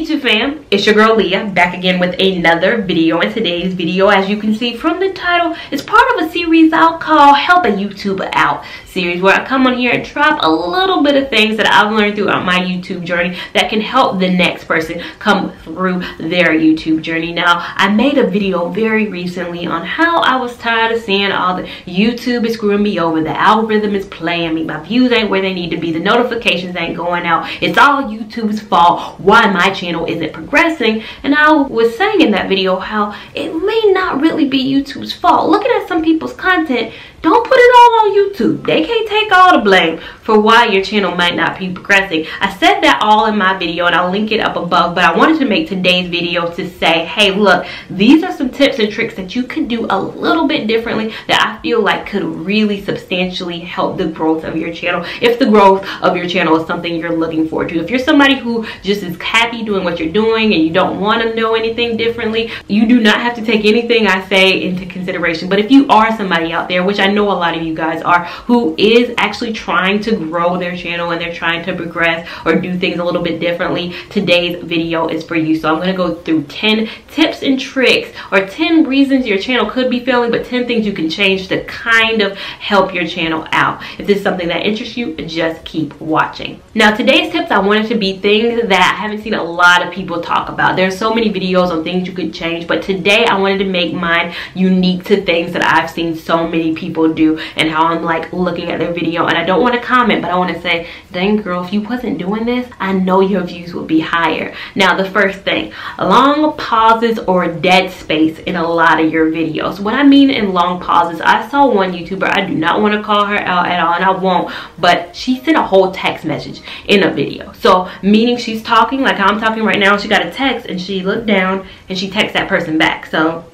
YouTube fam, it's your girl Leah back again with another video. In today's video, as you can see from the title, is part of a series I'll call Help a YouTuber Out series, where I come on here and drop a little bit of things that I've learned throughout my YouTube journey that can help the next person come through their YouTube journey. Now, I made a video very recently on how I was tired of seeing all the YouTube is screwing me over, the algorithm is playing me, my views ain't where they need to be, the notifications ain't going out, it's all YouTube's fault, why my channel isn't progressing. And I was saying in that video how it may not really be YouTube's fault. Looking at some people's content, don't put it all on YouTube. They can't take all the blame for why your channel might not be progressing. I said that all in my video and I'll link it up above, but I wanted to make today's video to say, hey, look, these are some tips and tricks that you could do a little bit differently that I feel like could really substantially help the growth of your channel, if the growth of your channel is something you're looking forward to. If you're somebody who just is happy doing what you're doing and you don't want to know anything differently, you do not have to take anything I say into consideration. But if you are somebody out there, which I know a lot of you guys are, who is actually trying to grow their channel and they're trying to progress or do things a little bit differently, today's video is for you. So I'm going to go through 10 tips and tricks, or 10 reasons your channel could be failing, but 10 things you can change to kind of help your channel out. If this is something that interests you, just keep watching. Now, today's tips, I wanted to be things that I haven't seen a lot of people talk about. There's so many videos on things you could change, but today I wanted to make mine unique to things that I've seen so many people do, and how I'm like looking at their video and I don't want to comment, but I want to say, dang girl, if you wasn't doing this, I know your views would be higher. Now, the first thing, long pauses or dead space in a lot of your videos. What I mean in long pauses, I saw one YouTuber, I do not want to call her out at all and I won't, but she sent a whole text message in a video. So meaning she's talking like I'm talking right now, she got a text and she looked down and she texts that person back. So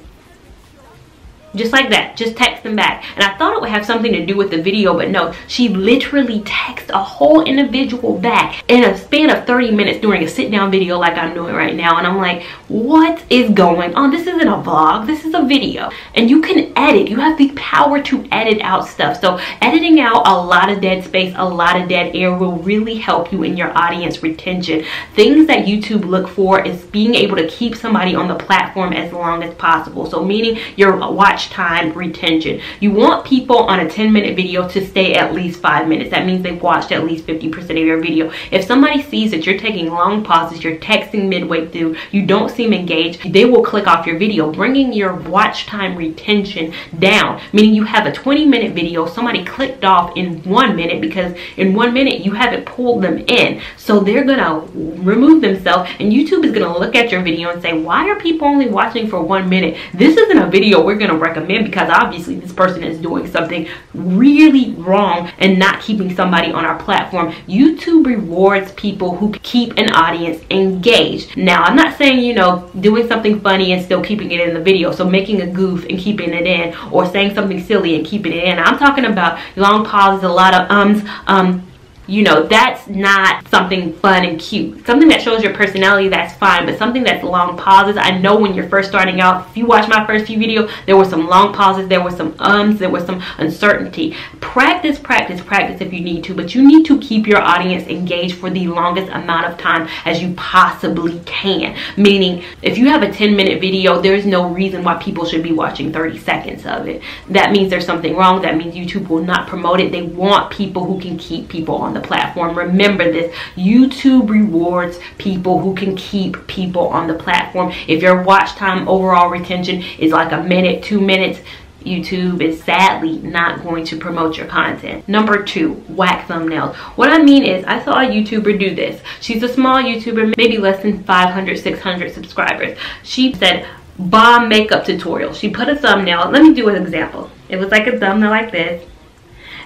just like that, just text them back. And I thought it would have something to do with the video, but no, she literally texted a whole individual back in a span of 30 minutes during a sit down video like I'm doing right now. And I'm like, what is going on? This isn't a vlog, this is a video. And you can edit, you have the power to edit out stuff. So editing out a lot of dead space, a lot of dead air will really help you in your audience retention. Things that YouTube look for is being able to keep somebody on the platform as long as possible. So meaning your watch time retention. You want people on a 10-minute video to stay at least 5 minutes. That means they've watched at least 50% of your video. If somebody sees that you're taking long pauses, you're texting midway through, you don't seem engaged, they will click off your video, bringing your watch time retention down. Meaning you have a 20-minute video, somebody clicked off in 1 minute because in 1 minute you haven't pulled them in. So they're gonna remove themselves and YouTube is gonna look at your video and say, why are people only watching for 1 minute? This isn't a video we're gonna recommend, because obviously this person is doing something really wrong and not keeping somebody on our platform. YouTube rewards people who keep an audience engaged. Now, I'm not saying, you know, doing something funny and still keeping it in the video, so making a goof and keeping it in, or saying something silly and keeping it in. I'm talking about long pauses, a lot of you know, that's not something fun and cute. Something that shows your personality, that's fine, but something that's long pauses, I know when you're first starting out, if you watch my first few videos, there were some long pauses, there were some there was some uncertainty. Practice, practice, practice if you need to, but you need to keep your audience engaged for the longest amount of time as you possibly can. Meaning, if you have a 10-minute video, there's no reason why people should be watching 30 seconds of it. That means there's something wrong. That means YouTube will not promote it. They want people who can keep people on the platform. Remember this, YouTube rewards people who can keep people on the platform. If your watch time overall retention is like a minute, 2 minutes, YouTube is sadly not going to promote your content. Number 2, whack thumbnails. What I mean is, I saw a YouTuber do this. She's a small YouTuber, maybe less than 500, 600 subscribers. She said, bomb makeup tutorial. She put a thumbnail. Let me do an example. It was like a thumbnail like this.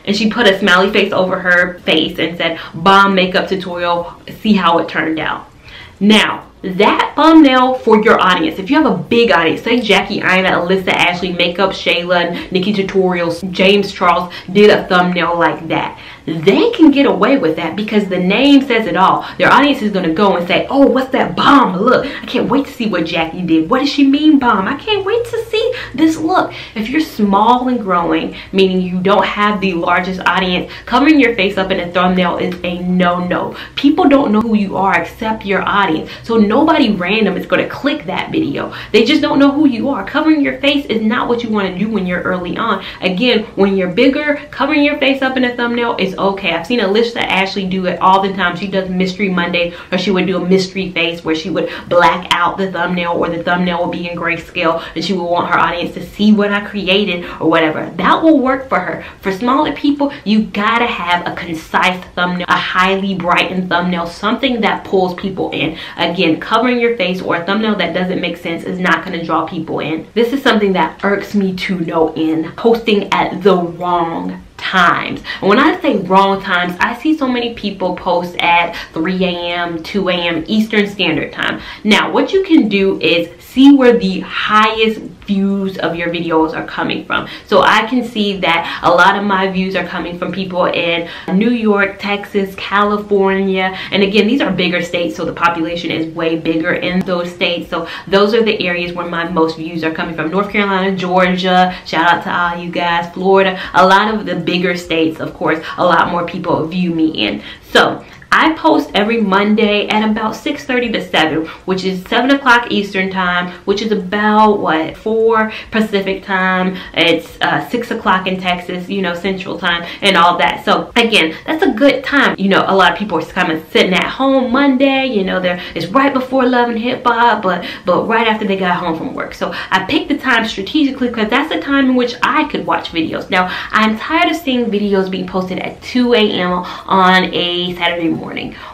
And she put a smiley face over her face and said, bomb makeup tutorial, see how it turned out. Now, that thumbnail for your audience, if you have a big audience, say Jackie Ina, Alyssa, Ashley, Makeup, Shayla, Nikki Tutorials, James Charles did a thumbnail like that. they can get away with that because the name says it all. Their audience is going to go and say, oh, what's that bomb look? I can't wait to see what Jackie did. What does she mean bomb? I can't wait to see this look. If you're small and growing, meaning you don't have the largest audience, covering your face up in a thumbnail is a no-no. People don't know who you are except your audience. So nobody random is going to click that video. They just don't know who you are. Covering your face is not what you want to do when you're early on. Again, when you're bigger, covering your face up in a thumbnail is okay. I've seen Alicia Ashley do it all the time. She does Mystery Monday, or she would do a mystery face where she would black out the thumbnail, or the thumbnail will be in grayscale and she will want her audience to see what I created or whatever. That will work for her. For smaller people, you gotta have a concise thumbnail, a highly brightened thumbnail, something that pulls people in. Again, covering your face or a thumbnail that doesn't make sense is not going to draw people in. This is something that irks me to no end. Posting at the wrong times. And when I say wrong times, I see so many people post at 3 a.m., 2 a.m. Eastern Standard Time. Now, what you can do is see where the highest views of your videos are coming from. So I can see that a lot of my views are coming from people in New York, Texas, California. And again, these are bigger states, so the population is way bigger in those states. So those are the areas where my most views are coming from. North Carolina, Georgia, shout out to all you guys, Florida. A lot of the bigger states, of course, a lot more people view me in. So I post every Monday at about 6:30 to 7, which is 7 o'clock Eastern Time, which is about, what, 4 Pacific Time. It's 6 o'clock in Texas, you know, Central Time and all that. So again, that's a good time. You know, a lot of people are kind of sitting at home Monday, you know, it's right before Love and Hip Hop, but right after they got home from work. So I picked the time strategically because that's the time in which I could watch videos. Now, I'm tired of seeing videos being posted at 2 a.m. on a Saturday morning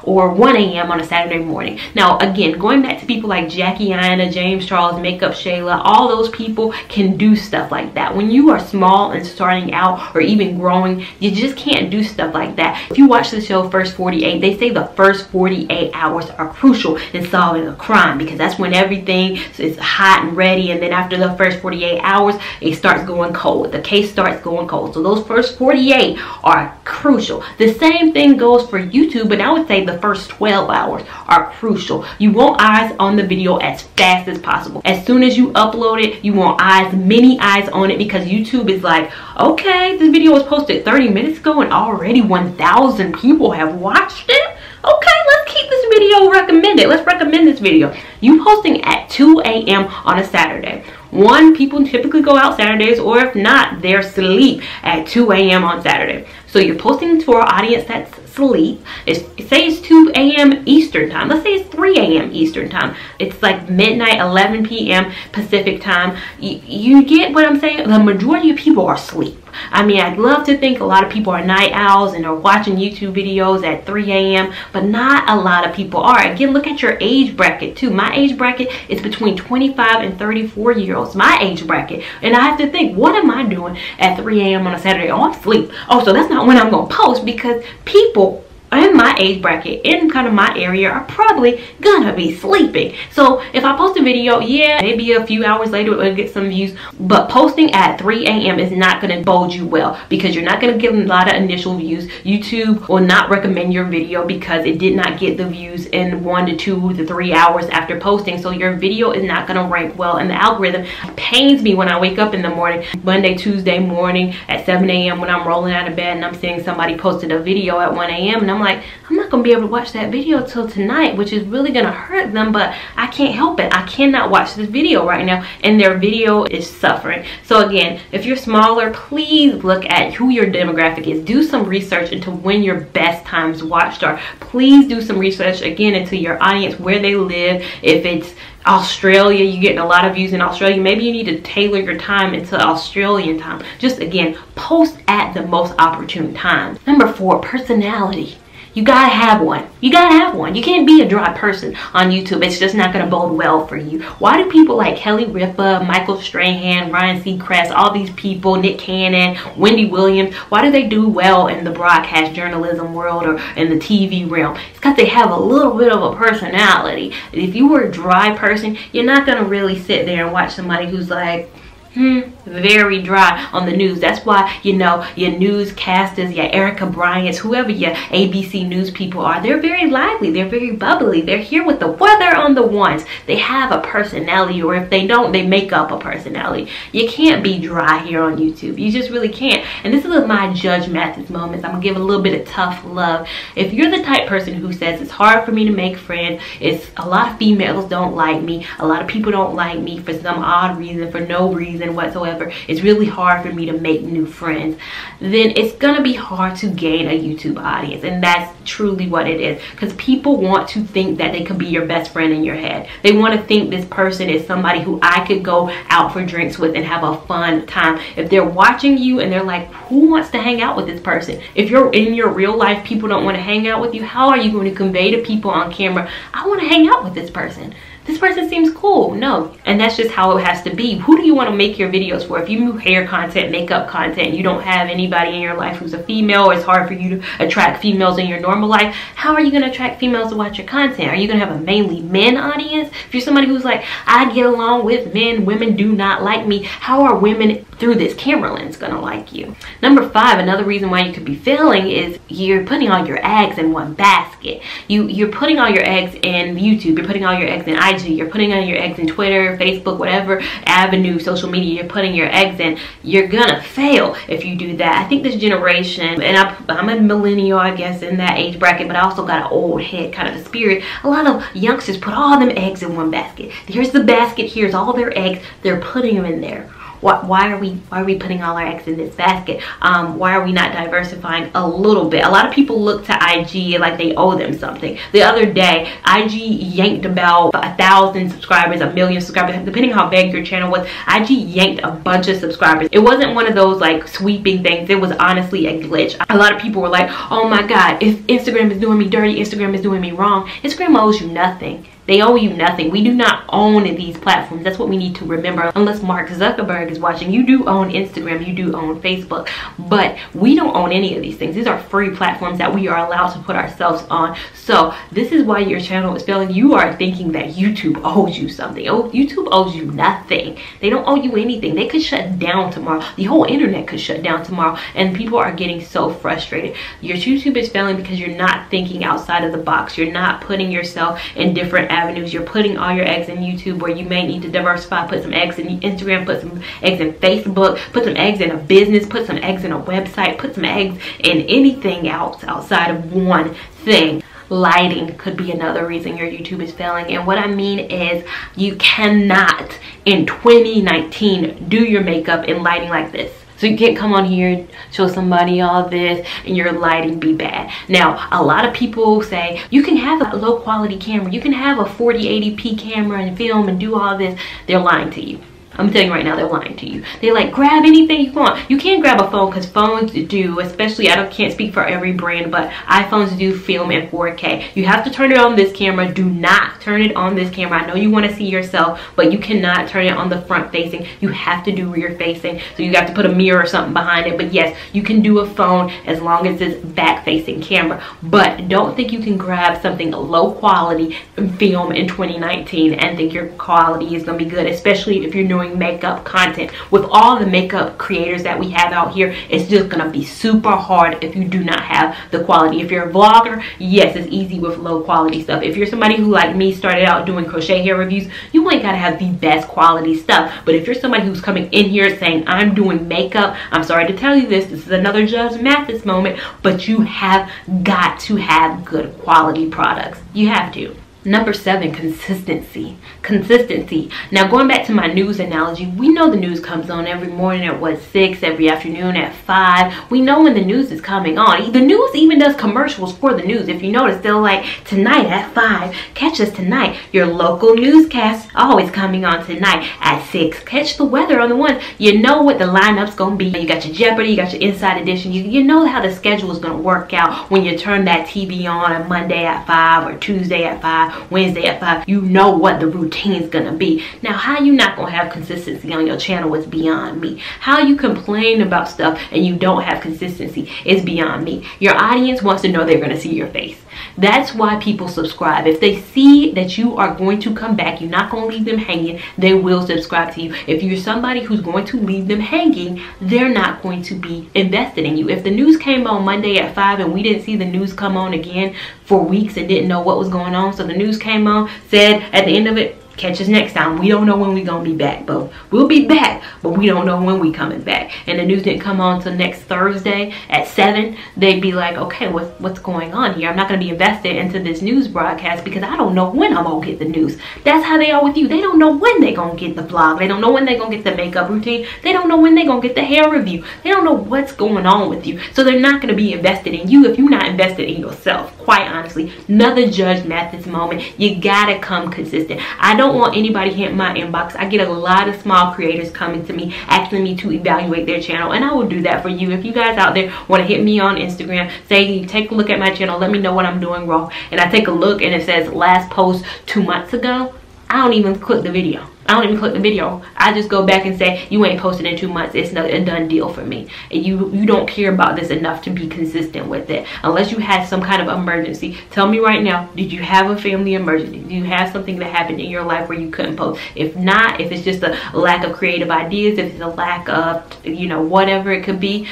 or 1 a.m. on a Saturday morning. Now, again, going back to people like Jackie Aina, James Charles, Makeup Shayla, all those people can do stuff like that. When you are small and starting out or even growing, you just can't do stuff like that. If you watch the show First 48, they say the first 48 hours are crucial in solving a crime because that's when everything is hot and ready, and then after the first 48 hours, it starts going cold. The case starts going cold. So those first 48 are crucial. The same thing goes for YouTube, but I would say the first 12 hours are crucial. You want eyes on the video as fast as possible. As soon as you upload it, you want many eyes on it, because YouTube is like, okay, this video was posted 30 minutes ago and already 1,000 people have watched it. Okay, let's keep this video recommended. Let's recommend this video. You posting at 2 a.m. on a Saturday. One, people typically go out Saturdays, or if not, they're asleep at 2 a.m. on Saturday. So you're posting to our audience that's asleep. Say it's 2 a.m. Eastern Time. Let's say it's 3 a.m. Eastern Time. It's like midnight, 11 p.m. Pacific Time. You get what I'm saying? The majority of people are asleep. I mean, I'd love to think a lot of people are night owls and are watching YouTube videos at 3 a.m., but not a lot of people are. Again, look at your age bracket too. My age bracket is between 25 and 34-year-olds. My age bracket. And I have to think, what am I doing at 3 a.m. on a Saturday? Oh, I'm asleep. Oh, so that's not when I'm going to post, because people in my age bracket, in kind of my area, are probably gonna be sleeping. So if I post a video, yeah, maybe a few hours later it'll get some views, but posting at 3 a.m. is not gonna bode you well, because you're not gonna get a lot of initial views. YouTube will not recommend your video because it did not get the views in 1 to 2 to 3 hours after posting. So your video is not gonna rank well in the algorithm. It pains me when I wake up in the morning, Monday, Tuesday morning at 7 a.m. when I'm rolling out of bed and I'm seeing somebody posted a video at 1 a.m. and I'm like, I'm not gonna be able to watch that video till tonight, which is really gonna hurt them, but I can't help it. I cannot watch this video right now, and their video is suffering. So again, if you're smaller, please look at who your demographic is. Do some research into when your best times watched are. Please do some research again into your audience, where they live. If it's Australia, you're getting a lot of views in Australia, maybe you need to tailor your time into Australian time. Just again, post at the most opportune time. Number 4, personality. You gotta have one. You gotta have one. You can't be a dry person on YouTube. It's just not gonna bode well for you. Why do people like Kelly Ripa, Michael Strahan, Ryan Seacrest, all these people, Nick Cannon, Wendy Williams, why do they do well in the broadcast journalism world or in the TV realm? It's because they have a little bit of a personality. If you were a dry person, you're not gonna really sit there and watch somebody who's like, Very dry on the news. That's why, you know, your newscasters, your Erica Bryant's, whoever your ABC News people are, they're very lively, they're very bubbly, they're here with the weather on the ones. They have a personality, or if they don't, they make up a personality. You can't be dry here on YouTube. You just really can't. And this is my Judge Mathis moments. I'm gonna give a little bit of tough love. If you're the type person who says it's hard for me to make friends, it's a lot of females don't like me, a lot of people don't like me for some odd reason, for no reason whatsoever, it's really hard for me to make new friends, then it's gonna be hard to gain a YouTube audience. And that's truly what it is, because people want to think that they could be your best friend in your head. They want to think this person is somebody who I could go out for drinks with and have a fun time. If they're watching you and they're like, who wants to hang out with this person? If you're in your real life, people don't want to hang out with you, how are you going to convey to people on camera, I want to hang out with this person? This person seems cool. No. And that's just how it has to be. Who do you want to make your videos for? If you do hair content, makeup content, you don't have anybody in your life who's a female, or it's hard for you to attract females in your normal life, how are you going to attract females to watch your content? Are you going to have a mainly men audience? If you're somebody who's like, I get along with men, women do not like me, how are women through this camera lens gonna like you? Number 5, another reason why you could be failing is you're putting all your eggs in one basket. You're putting all your eggs in YouTube, you're putting all your eggs in IG, you're putting all your eggs in Twitter, Facebook, whatever avenue, social media you're putting your eggs in. You're gonna fail if you do that. I think this generation, and I'm a millennial, I guess, in that age bracket, but I also got an old head kind of a spirit. A lot of youngsters put all them eggs in one basket. Here's the basket, here's all their eggs, they're putting them in there. Why are we putting all our eggs in this basket? Why are we not diversifying a little bit? A lot of people look to IG like they owe them something. The other day, IG yanked about 1,000 subscribers, 1,000,000 subscribers, depending how big your channel was. IG yanked a bunch of subscribers. It wasn't one of those like sweeping things. It was honestly a glitch. A lot of people were like, oh my God, if Instagram is doing me dirty, Instagram is doing me wrong. Instagram owes you nothing. They owe you nothing. We do not own these platforms. That's what we need to remember. Unless Mark Zuckerberg is watching. You do own Instagram. You do own Facebook. But we don't own any of these things. These are free platforms that we are allowed to put ourselves on. So this is why your channel is failing. You are thinking that YouTube owes you something. Oh, YouTube owes you nothing. They don't owe you anything. They could shut down tomorrow. The whole internet could shut down tomorrow. And people are getting so frustrated. Your YouTube is failing because you're not thinking outside of the box. You're not putting yourself in different avenues. You're putting all your eggs in YouTube, where you may need to diversify. Put some eggs in Instagram, put some eggs in Facebook, put some eggs in a business, put some eggs in a website, put some eggs in anything else outside of one thing. Lighting could be another reason your YouTube is failing. And what I mean is, you cannot in 2019 do your makeup in lighting like this. So you can't come on here, show somebody all this, and your lighting be bad. Now, a lot of people say, you can have a low quality camera. You can have a 4080p camera and film and do all this. They're lying to you. I'm telling you right now, they're lying to you. They like, grab anything you want. You can't grab a phone, because phones do, especially, can't speak for every brand, but iPhones do film in 4K. You have to turn it on this camera. Do not turn it on this camera. I know you want to see yourself, but you cannot turn it on the front facing. You have to do rear facing. So you have to put a mirror or something behind it. But yes, you can do a phone as long as it's back facing camera. But don't think you can grab something low quality and film in 2019 and think your quality is going to be good, especially if you're doing makeup content. With all the makeup creators that we have out here, it's just gonna be super hard if you do not have the quality. If you're a vlogger, yes, it's easy with low quality stuff. If you're somebody who, like me, started out doing crochet hair reviews, you ain't gotta have the best quality stuff. But if you're somebody who's coming in here saying, I'm doing makeup, I'm sorry to tell you this is another Judge Mathis moment, but you have got to have good quality products. You have to. Number 7, consistency. Consistency. Now, going back to my news analogy, we know the news comes on every morning at what, 6, every afternoon at 5. We know when the news is coming on. The news even does commercials for the news. If you notice, they're like, tonight at 5, catch us tonight. Your local newscast always coming on tonight at 6. Catch the weather on the one. You know what the lineup's gonna be. You got your Jeopardy, you got your Inside Edition. You know how the schedule is gonna work out when you turn that TV on Monday at 5 or Tuesday at 5. Wednesday at 5, you know what the routine is gonna be. Now, how you not gonna have consistency on your channel is beyond me. How you complain about stuff and you don't have consistency is beyond me. Your audience wants to know they're gonna see your face. That's why people subscribe. If they see that you are going to come back, you're not going to leave them hanging, they will subscribe to you. If you're somebody who's going to leave them hanging, they're not going to be invested in you. If the news came on Monday at 5 and we didn't see the news come on again for weeks and didn't know what was going on, so the news came on, said at the end of it, catch us next time. We don't know when we're going to be back, but we'll be back, but we don't know when we coming back. And the news didn't come on until next Thursday at 7. They'd be like, okay, what's going on here? I'm not going to be invested into this news broadcast because I don't know when I'm going to get the news. That's how they are with you. They don't know when they're going to get the vlog. They don't know when they're going to get the makeup routine. They don't know when they're going to get the hair review. They don't know what's going on with you. So they're not going to be invested in you if you're not invested in yourself. Quite honestly, another Judge Mathis moment. You got to come consistent. I don't want anybody hit my inbox. I get a lot of small creators coming to me asking me to evaluate their channel, and I will do that for you. If you guys out there want to hit me on Instagram, say take a look at my channel, let me know what I'm doing wrong, and I take a look and it says last post 2 months ago, I don't even click the video. I just go back and say, you ain't posted in 2 months. It's not a done deal for me. And you don't care about this enough to be consistent with it. Unless you had some kind of emergency. Tell me right now, did you have a family emergency? Do you have something that happened in your life where you couldn't post? If not, if it's just a lack of creative ideas, if it's a lack of, you know, whatever it could be,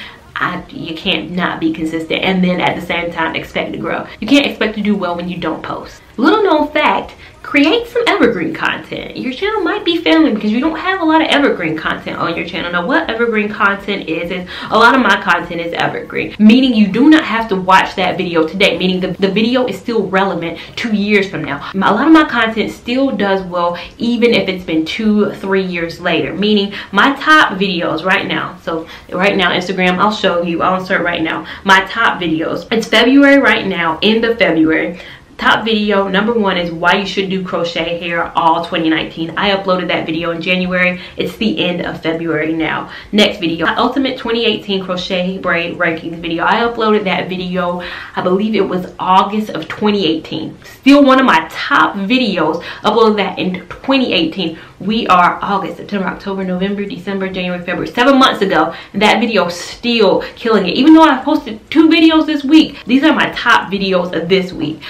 you can't not be consistent and then at the same time expect to grow. You can't expect to do well when you don't post. Little known fact, create some evergreen content. Your channel might be failing because you don't have a lot of evergreen content on your channel. Now, what evergreen content is a lot of my content is evergreen, meaning you do not have to watch that video today, meaning the video is still relevant 2 years from now. A lot of my content still does well even if it's been 2-3 years later, meaning my top videos right now. So right now, Instagram, I'll show you, I'll insert right now my top videos. It's February right now, end of February. Top video number 1 is why you should do crochet hair all 2019. I uploaded that video in January. It's the end of February now. Next video, my ultimate 2018 crochet braid rankings video. I uploaded that video, I believe it was August of 2018. Still one of my top videos. Uploaded that in 2018. We are August, September, October, November, December, January, February. 7 months ago, that video still killing it. Even though I posted 2 videos this week, these are my top videos of this week.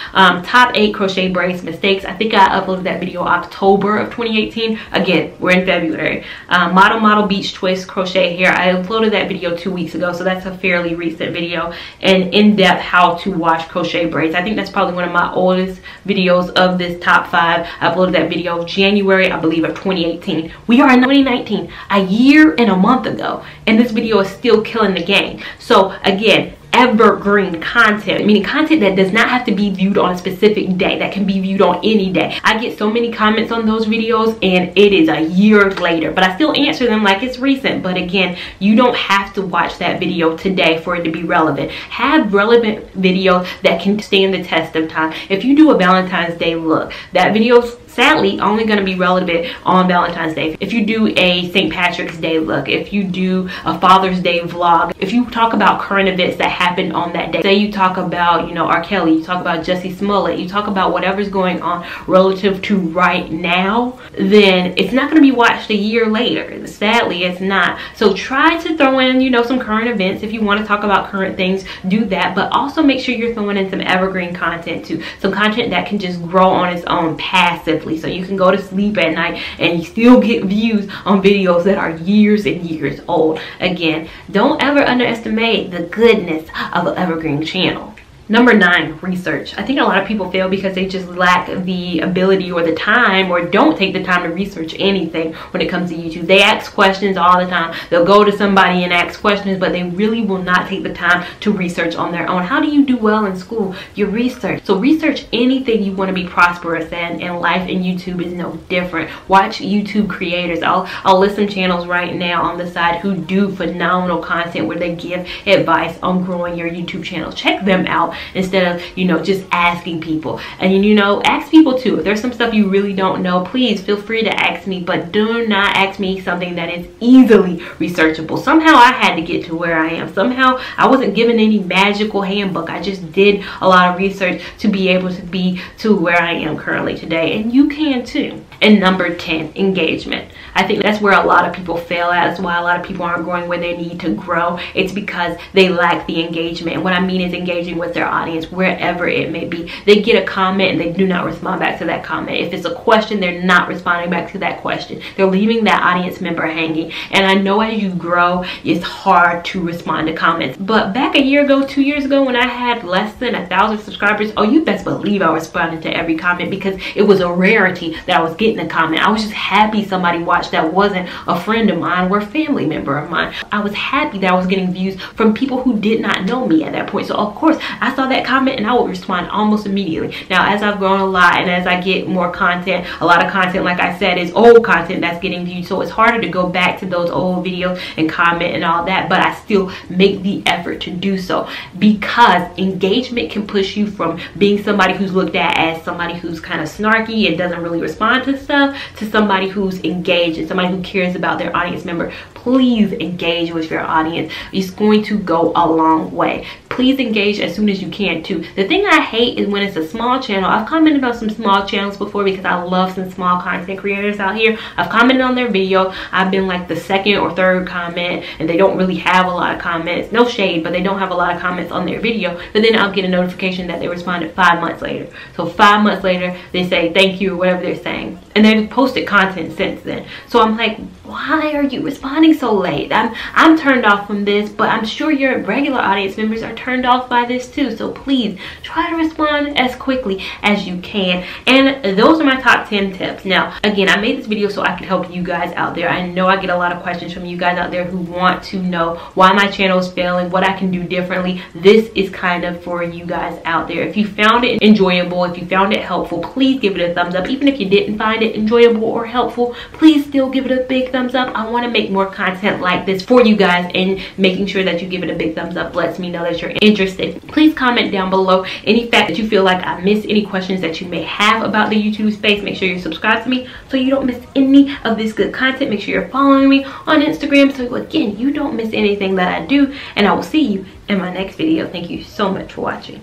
Top 8 crochet braids mistakes. I think I uploaded that video October of 2018. Again, we're in February. Model beach twist crochet hair. I uploaded that video 2 weeks ago, so that's a fairly recent video. And in-depth how to wash crochet braids. I think that's probably one of my oldest videos of this top 5. I uploaded that video January, I believe, of 2018. We are in 2019, a year and a month ago, and this video is still killing the game. So again, evergreen content, meaning content that does not have to be viewed on a specific day, that can be viewed on any day. I get so many comments on those videos and it is a year later, but I still answer them like it's recent. But again, you don't have to watch that video today for it to be relevant. Have relevant videos that can stand the test of time. If you do a Valentine's Day look, that video's sadly only going to be relevant on Valentine's Day. If you do a St. Patrick's Day look, if you do a Father's Day vlog, if you talk about current events that happened on that day, say you talk about, you know, R. Kelly, you talk about Jussie Smollett, you talk about whatever's going on relative to right now, then it's not going to be watched a year later. Sadly, it's not. So try to throw in, you know, some current events. If you want to talk about current things, do that, but also make sure you're throwing in some evergreen content too. Some content that can just grow on its own passively. So you can go to sleep at night and you still get views on videos that are years and years old. Again, don't ever underestimate the goodness of an evergreen channel. Number 9, research. I think a lot of people fail because they just lack the ability or the time, or don't take the time to research anything when it comes to YouTube. They ask questions all the time. They'll go to somebody and ask questions, but they really will not take the time to research on their own. How do you do well in school? You research. So research anything you want to be prosperous in, and life in YouTube is no different. Watch YouTube creators. I'll list some channels right now on the side who do phenomenal content where they give advice on growing your YouTube channel. Check them out instead of, you know, just asking people. And, you know, ask people too. If there's some stuff you really don't know, please feel free to ask me, but do not ask me something that is easily researchable. Somehow I had to get to where I am. Somehow I wasn't given any magical handbook. I just did a lot of research to be able to be to where I am currently today, and you can too. And number 10, engagement. I think that's where a lot of people fail at. That's why a lot of people aren't growing where they need to grow. It's because they lack the engagement. And what I mean is engaging with their audience wherever it may be. They get a comment and they do not respond back to that comment. If it's a question, they're not responding back to that question. They're leaving that audience member hanging. And I know as you grow, it's hard to respond to comments. But back a year ago, 2 years ago, when I had less than 1,000 subscribers, oh, you best believe I responded to every comment, because it was a rarity that I was getting a comment. I was just happy somebody watched that wasn't a friend of mine or a family member of mine. I was happy that I was getting views from people who did not know me at that point. So of course I saw that comment and I would respond almost immediately. Now as I've grown a lot and as I get more content, a lot of content, like I said, is old content that's getting viewed, so it's harder to go back to those old videos and comment and all that, but I still make the effort to do so, because engagement can push you from being somebody who's looked at as somebody who's kind of snarky and doesn't really respond to stuff, to somebody who's engaged and somebody who cares about their audience member. Please engage with your audience. It's going to go a long way. Please engage as soon as you can too. The thing I hate is when it's a small channel. I've commented on some small channels before because I love some small content creators out here. I've commented on their video. I've been like the second or third comment, and they don't really have a lot of comments. No shade, but they don't have a lot of comments on their video. But then I'll get a notification that they responded 5 months later. So 5 months later, they say thank you or whatever they're saying. And they've posted content since then. So I'm like, why are you responding so late? I'm turned off from this, but I'm sure your regular audience members are turned off by this too. So please try to respond as quickly as you can. And those are my top 10 tips. Now again, I made this video so I could help you guys out there. I know I get a lot of questions from you guys out there who want to know why my channel is failing, what I can do differently. This is kind of for you guys out there. If you found it enjoyable, if you found it helpful, please give it a thumbs up. Even if you didn't find it enjoyable or helpful, please still give it a big thumbs up. I want to make more content like this for you guys, and making sure that you give it a big thumbs up lets me know that you're interested. Please comment down below any fact that you feel like I missed, any questions that you may have about the YouTube space. Make sure you're subscribed to me so you don't miss any of this good content. Make sure you're following me on Instagram so again you don't miss anything that I do, and I will see you in my next video. Thank you so much for watching.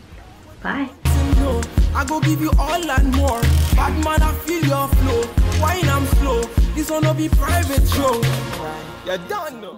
Bye. I go give you all and more. Bad man, I feel your flow. Wine, I'm slow. This one will be private show. You're done.